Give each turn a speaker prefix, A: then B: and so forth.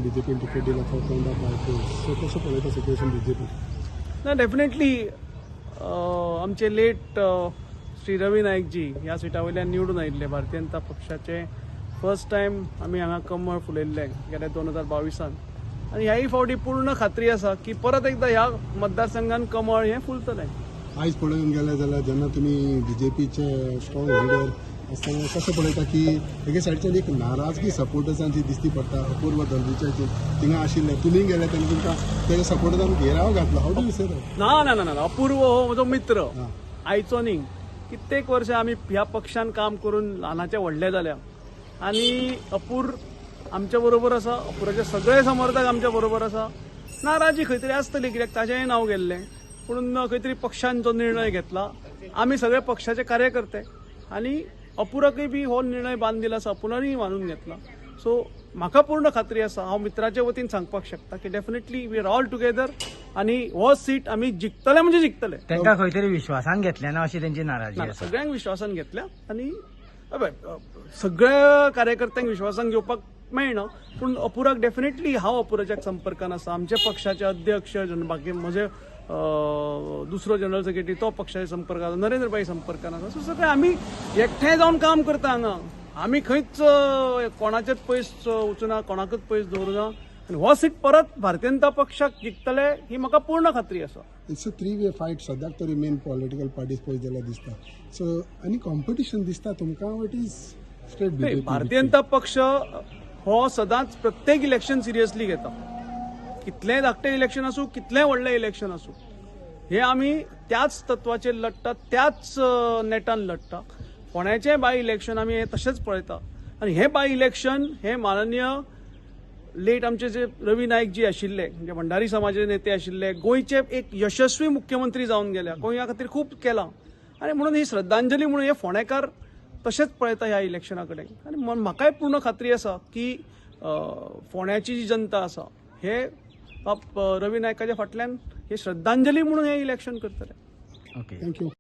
A: बीजेपीन ticket दिला तो तोंडा बाय सो कसं पळयता सिच्युएशन बीजेपी?
B: ना डेफिनेटली आमचे लेट श्री रवी नाईक जी ह्या सिटा वयल्यान निवडून आयिल्ले भारतीय जनता पक्षाचे फर्स्ट टायम आमी हांगा कमळ फुलयल्ले गेल्या 2022 आनी ह्याय फावटी पूर्ण खात्री आसा की परत एकदा ह्या मतदारसंघात कमळ हें फुलतलें.
A: आयज पळोवन गेले जाल्यार जेन्ना तुमी बीजेपीचे स्ट्रॉंग लिडर आसतना कसं पळयता की एके सायडच्यान एक नाराजगी सपोर्टर्सांची दिसती पडटा. अपूर्व दर्जेची थिंगा आशिल्ले, तुमी गेले तेन्ना तुमकां तेच्या सपोर्टर्सान घेराव घातलो. How do you say that?
B: ना ना ना ना अपूर्व हो म्हजो मित्र आयचो न्ही. कित्येक वर्सां आमी ह्या पक्षान काम करून ल्हानाचे व्हडले जाल्या आनी अपूर आमच्या बरोबर आसा. अपुराचे सगळे समर्थक आमच्या बरोबर आसा. नाराजी खंय तरी आसतली कित्याक ताचेंय नांव गेल्लें पूण खंय तरी पक्षान जो निर्णय घेतला आमी सगळे पक्षाचे कार्यकर्ते आनी अपुराकय बी हो निर्णय बांदिला आसा. अपुरानूय मानून घेतला. सो म्हाका पूर्ण खात्री आसा, हांव मित्राचे वतीन सांगपाक शकता की definitely we are all together आनी हो सीट आमी जिखतले म्हणजे जिखतले.
C: तांकां खंय तरी विश्वासान घेतल्या ना अशी तेंची नाराजी आसा.
B: सगळ्यांक विश्वासान घेतल्या आनी सगळ्या कार्यकर्त्यांक विश्वासान घेवपाक मेळना पूण अपुराक डेफिनेटली हांव अपुराच्या संपर्कान आसा. आमचे पक्षाचे अध्यक्ष बाकी म्हजे दुसरो जनरल सेक्रेटरी तो पक्षाच्या संपर्कान आसा, नरेंद्रभाई संपर्कान आसा. सो सगळे आमी एकठांय जावन काम करता हांगा. आमी खंयच कोणाचेच पयस वचूना, कोणाकच पयस दवरुना आनी हो सीट परत भारतीय जनता पक्षाक जिखतले ही म्हाका पूर्ण खात्री आसा.
A: इट्स अ 3-way फायट सद्याक तरी मेन पॉलिटिकल पार्टीज पळयत जाल्यार दिसता. सो आनी कॉम्पिटिशन दिसता तुमकां? It is straight BJP.
B: Bharatiya Janata पक्ष हो सदांच प्रत्येक इलेक्शन सिरियसली घेता. कितलेंय धाकटें इलेक्शन आसूं, कितलेंय व्हडलें इलेक्शन आसूं, हे आमी त्याच तत्वाचेर लढटा, त्याच नेटान लढटा. कोणाचेंय बाय इलेक्शन आमी हे तशेंच पळयता आनी हे बाय इलेक्शन हे माननीय लेट आमचे जे रवी नाईक जी आशिल्ले म्हणजे भंडारी समाजाचे नेते आशिल्ले, गोंयचे एक यशस्वी मुख्यमंत्री जावन गेल्या, गोंया खातीर खूब केलां आनी म्हणून ही श्रद्धांजली म्हणून हे फोंडेकार तशेंच पळयता ह्या इलेक्शना कडेन. आनी म्हाकाय पूर्ण खात्री आसा की फोंड्याची जी जनता आसा हे रवी नायकाच्या फाटल्यान हे श्रद्धांजली म्हणून हे इलेक्शन करतले.
C: ओके.
A: थँक्यू.